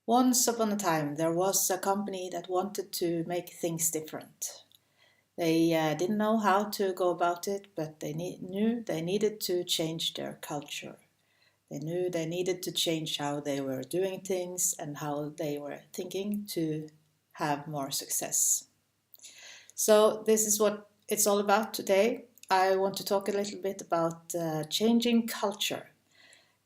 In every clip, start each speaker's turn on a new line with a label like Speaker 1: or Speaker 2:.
Speaker 1: Once upon a time, there was a company that wanted to make things different. They didn't know how to go about it, but they knew they needed to change their culture. They knew they needed to change how they were doing things and how they were thinking to have more success. So this is what it's all about today. I want to talk a little bit about changing culture.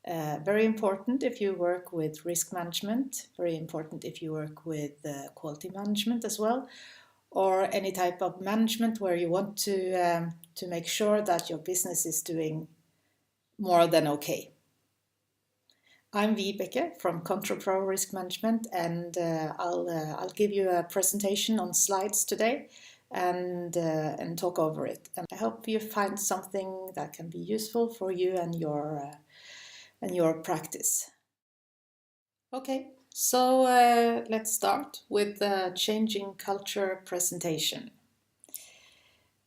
Speaker 1: Very important if you work with risk management, very important if you work with quality management as well, or any type of management where you want to make sure that your business is doing more than okay. I'm Vibeke from Control Pro Risk Management, and I'll give you a presentation on slides today and talk over it. And I hope you find something that can be useful for you and your practice. Okay, so let's start with the changing culture presentation.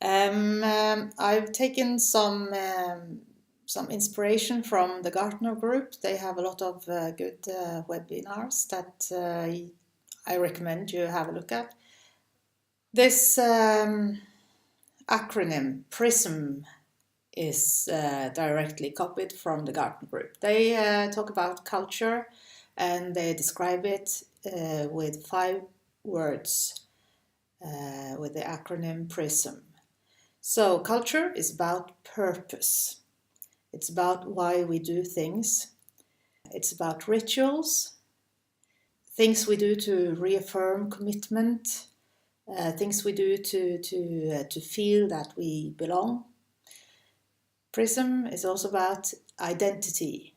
Speaker 1: I've taken some inspiration from the Gartner Group. They have a lot of good webinars that I recommend you have a look at. This acronym, Prism, is directly copied from the Gartner Group. They talk about culture and they describe it with 5 words with the acronym PRISM. So culture is about purpose. It's about why we do things. It's about rituals, things we do to reaffirm commitment, things we do to feel that we belong. PRISM is also about identity.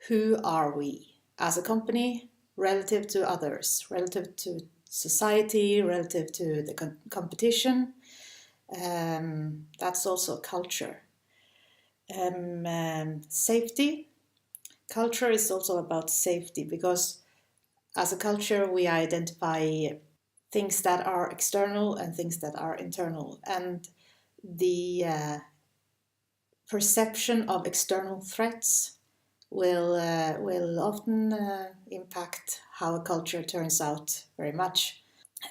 Speaker 1: Who are we as a company relative to others, relative to society, relative to the competition? That's also culture. Safety. Culture is also about safety because as a culture we identify things that are external and things that are internal, and the perception of external threats will often impact how a culture turns out very much.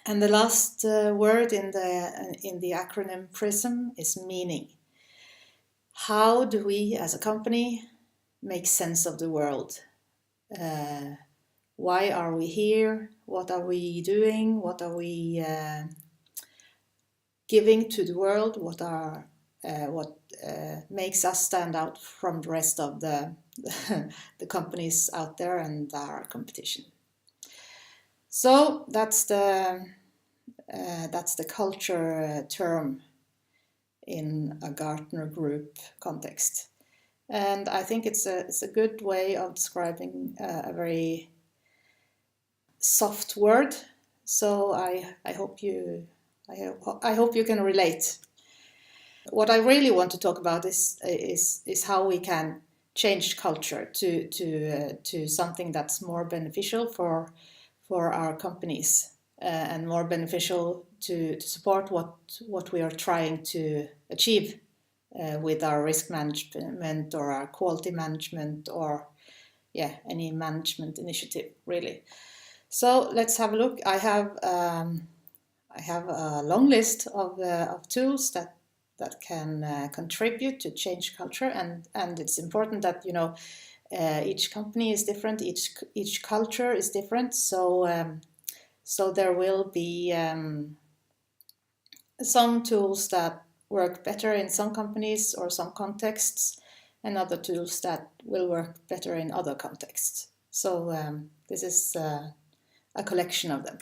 Speaker 1: And the last word in the acronym PRISM is meaning. How do we as a company make sense of the world? Why are we here? What are we doing? What are we giving to the world? What makes us stand out from the rest of the companies out there and our competition? So that's the culture term in a Gartner Group context, and I think it's a good way of describing a very soft word. So I hope you can relate. What I really want to talk about is how we can change culture to something that's more beneficial for our companies and more beneficial to support what we are trying to achieve with our risk management or our quality management or any management initiative really. So let's have a look. I have a long list of tools that can contribute to change culture, and it's important that each company is different, each culture is different, so there will be some tools that work better in some companies or some contexts, and other tools that will work better in other contexts. So this is a collection of them.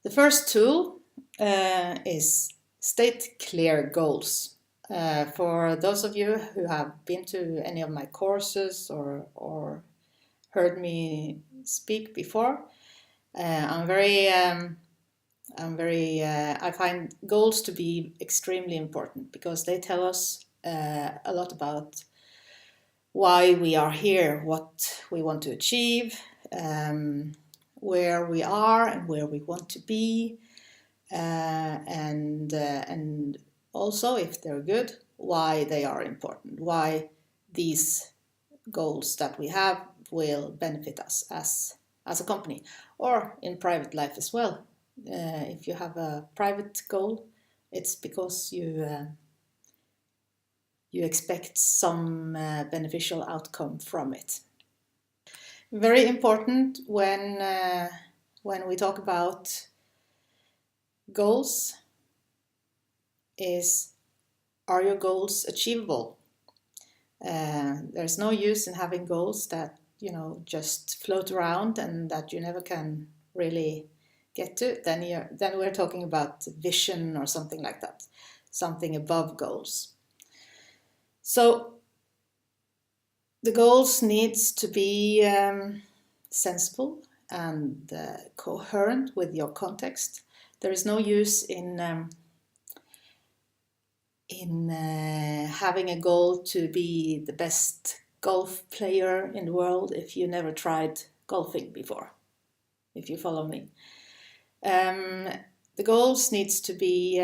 Speaker 1: The first tool is state clear goals. For those of you who have been to any of my courses or heard me speak before, I find goals to be extremely important because they tell us a lot about why we are here, what we want to achieve, where we are and where we want to be, and also, if they're good, why they are important, why these goals that we have will benefit us as a company, or in private life as well. If you have a private goal, it's because you expect some beneficial outcome from it. Very important when we talk about goals is, are your goals achievable? There's no use in having goals that just float around and that you never can really get to. Then we're talking about vision or something like that, something above goals. So the goals needs to be sensible and coherent with your context. There is no use in having a goal to be the best golf player in the world if you never tried golfing before, if you follow me. The goals needs to be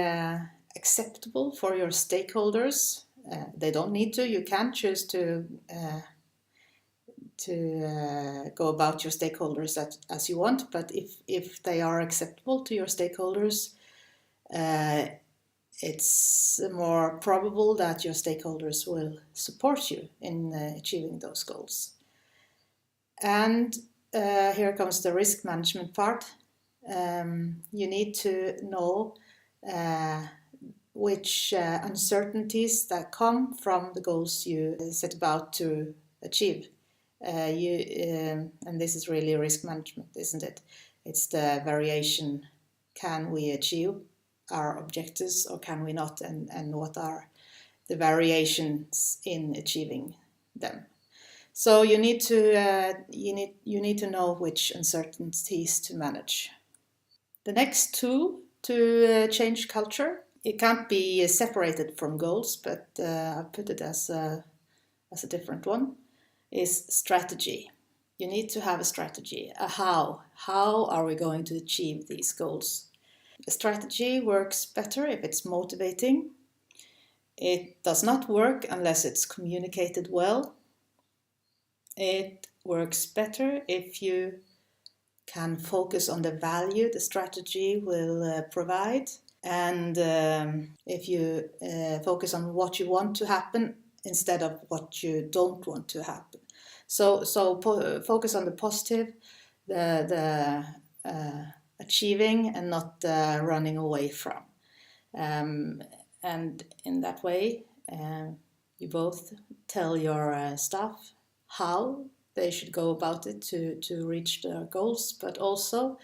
Speaker 1: acceptable for your stakeholders. They don't need to. You can choose to go about your stakeholders as you want, but if they are acceptable to your stakeholders, it's more probable that your stakeholders will support you in achieving those goals. And here comes the risk management part. You need to know which uncertainties that come from the goals you set about to achieve. And this is really risk management, isn't it? It's the variation. Can we achieve our objectives or can we not, and what are the variations in achieving them? So you need to know which uncertainties to manage. The next tool to change culture, it can't be separated from goals, but I put it as a different one, is strategy. You need to have a strategy, a how. How are we going to achieve these goals? A strategy works better if it's motivating. It does not work unless it's communicated well. It works better if you can focus on the value the strategy will provide, and if you focus on what you want to happen instead of what you don't want to happen. So focus on the positive, the achieving, and not running away from. And in that way, you both tell your staff how they should go about it to reach their goals, but also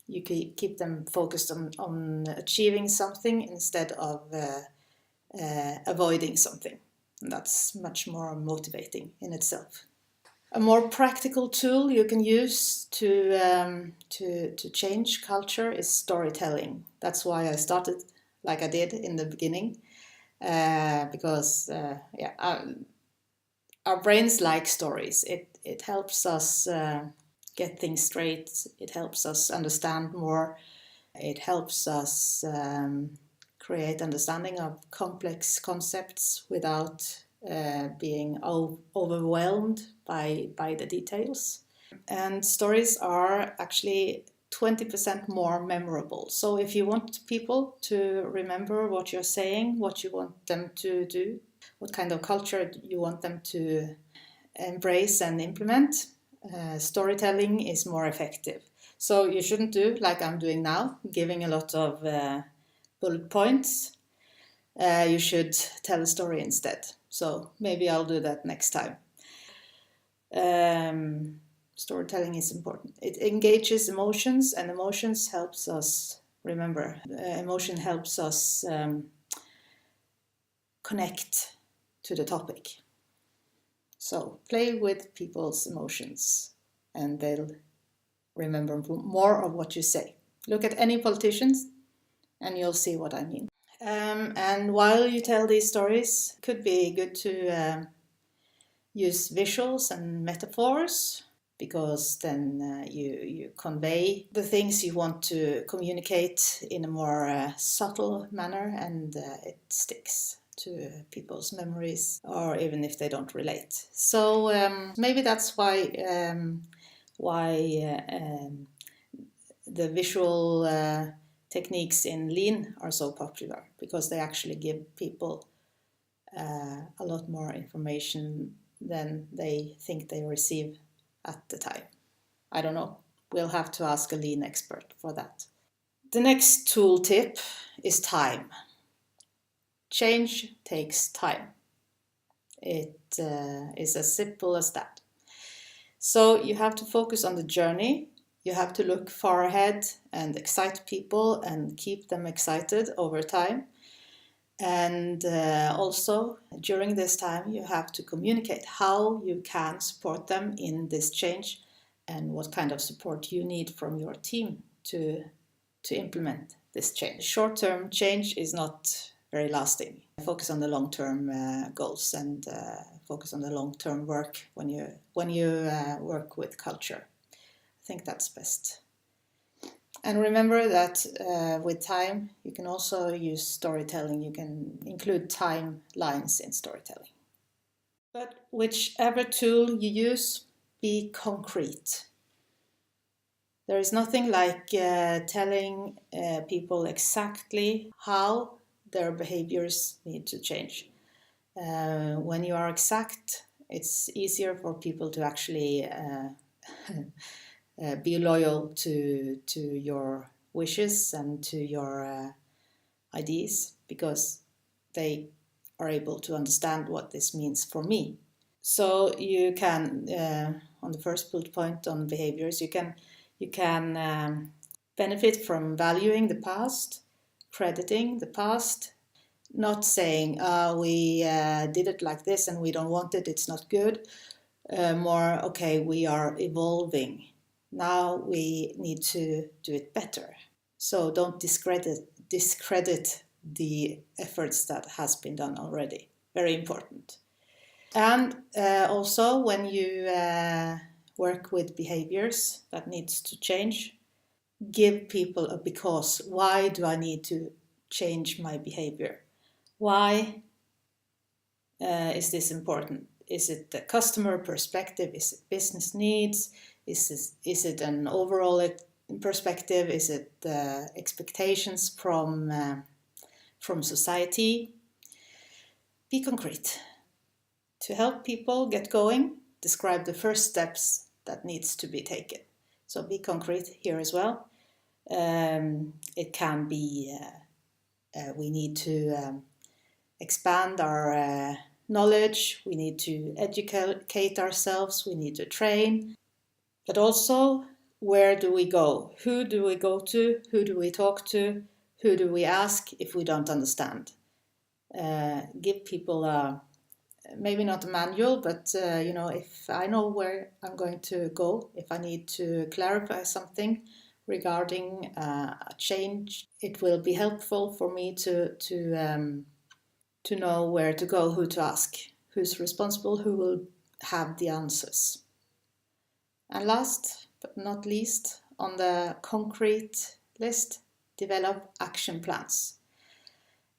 Speaker 1: you keep them focused on achieving something instead of avoiding something. And that's much more motivating in itself. A more practical tool you can use to change culture is storytelling. That's why I started like I did in the beginning, because our brains like stories. It helps us get things straight. It helps us understand more. It helps us create understanding of complex concepts without being overwhelmed by the details. And stories are actually 20% more memorable. So if you want people to remember what you're saying, what you want them to do, what kind of culture you want them to embrace and implement, storytelling is more effective. So you shouldn't do like I'm doing now, giving a lot of bullet points. You should tell a story instead. So maybe I'll do that next time. Storytelling is important. It engages emotions, and emotions helps us remember. Emotion helps us connect to the topic. So play with people's emotions and they'll remember more of what you say. Look at any politicians and you'll see what I mean. And while you tell these stories, it could be good to use visuals and metaphors, because then you convey the things you want to communicate in a more subtle manner, and it sticks to people's memories, or even if they don't relate. So maybe that's why the visual techniques in Lean are so popular, because they actually give people a lot more information than they think they receive at the time. I don't know. We'll have to ask a Lean expert for that. The next tool tip is time. Change takes time. It is as simple as that. So you have to focus on the journey. You have to look far ahead and excite people and keep them excited over time. And also during this time, you have to communicate how you can support them in this change and what kind of support you need from your team to implement this change. Short-term change is not very lasting. Focus on the long-term goals and focus on the long-term work when you work with culture. I think that's best. And remember that with time, you can also use storytelling. You can include timelines in storytelling. But whichever tool you use, be concrete. There is nothing like telling people exactly how their behaviors need to change. When you are exact, it's easier for people to actually be loyal to your wishes and to your ideas, because they are able to understand what this means for me. So you can, on the first bullet point on behaviors, you can benefit from valuing the past, crediting the past, not saying we did it like this and we don't want it, it's not good. More, okay, we are evolving. Now we need to do it better. So don't discredit the efforts that has been done already. Very important. And also when you work with behaviors that needs to change, give people a because. Why do I need to change my behavior? Why is this important? Is it the customer perspective? Is it business needs? Is it an overall perspective? Is it expectations from society? Be concrete. To help people get going, describe the first steps that needs to be taken. So be concrete here as well. It can be we need to expand our knowledge, we need to educate ourselves, we need to train, but also where do we go? Who do we go to? Who do we talk to? Who do we ask if we don't understand? Give people maybe not a manual, but if I know where I'm going to go, if I need to clarify something regarding a change, it will be helpful for me to know where to go, who to ask, who's responsible, who will have the answers. And last but not least, on the concrete list, develop action plans.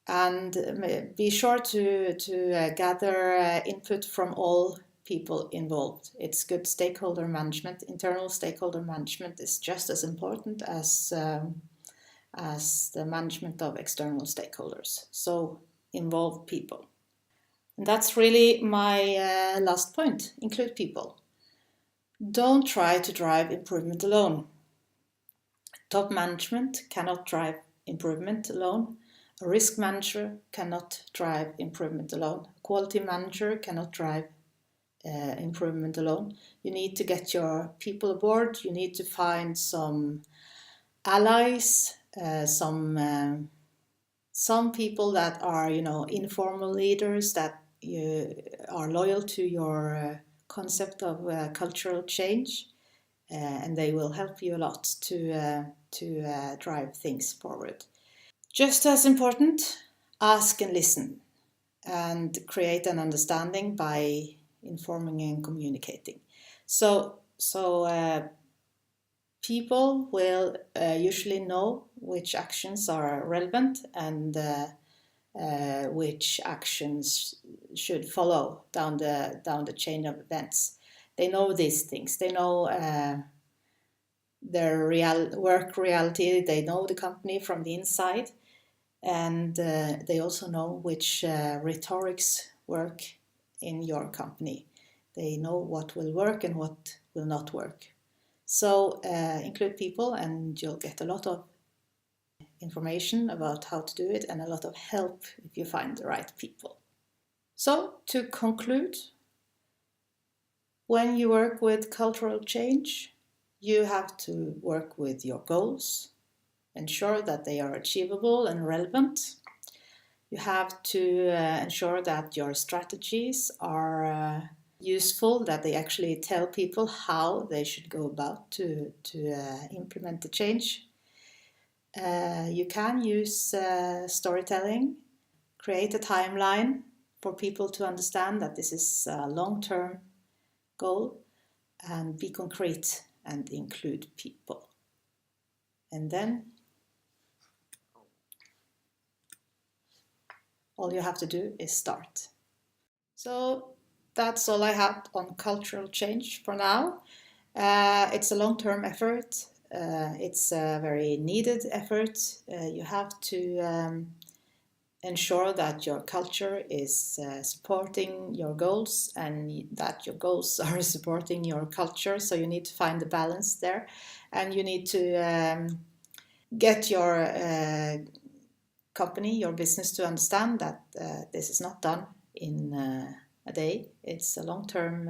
Speaker 1: And be sure to gather input from all people involved. It's good stakeholder management. Internal stakeholder management is just as important as the management of external stakeholders. So involve people. And that's really my last point. Include people. Don't try to drive improvement alone. Top management cannot drive improvement alone. A risk manager cannot drive improvement alone. A quality manager cannot drive improvement alone. You need to get your people aboard. You need to find some allies, some people that are, informal leaders that are loyal to your concept of cultural change, and they will help you a lot to drive things forward. Just as important, ask and listen, and create an understanding by informing and communicating. So people will usually know which actions are relevant, and which actions should follow down the chain of events. They know these things. They know their work reality. They know the company from the inside, and they also know which rhetorics work in your company. They know what will work and what will not work. So include people, and you'll get a lot of information about how to do it and a lot of help if you find the right people. So to conclude, when you work with cultural change, you have to work with your goals, ensure that they are achievable and relevant. You have to ensure that your strategies are useful, that they actually tell people how they should go about to implement the change. You can use storytelling, create a timeline for people to understand that this is a long-term goal, and be concrete and include people. And then all you have to do is start. So that's all I had on cultural change for now. It's a long-term effort. It's a very needed effort. You have to ensure that your culture is supporting your goals and that your goals are supporting your culture. So you need to find the balance there, and you need to get your company, your business, to understand that this is not done in a day. It's a long-term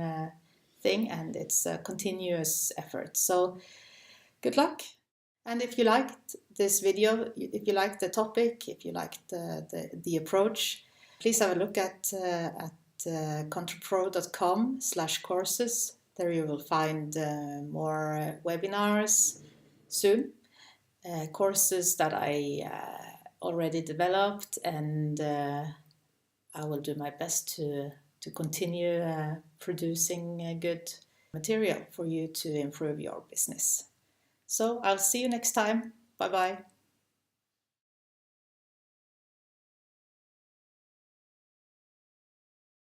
Speaker 1: thing, and it's a continuous effort. So good luck. And if you liked this video, if you liked the topic, if you liked the approach, please have a look at controlpro.com/courses. There you will find more webinars soon, courses that I already developed, and I will do my best to continue producing good material for you to improve your business. So I'll see you next time. Bye bye.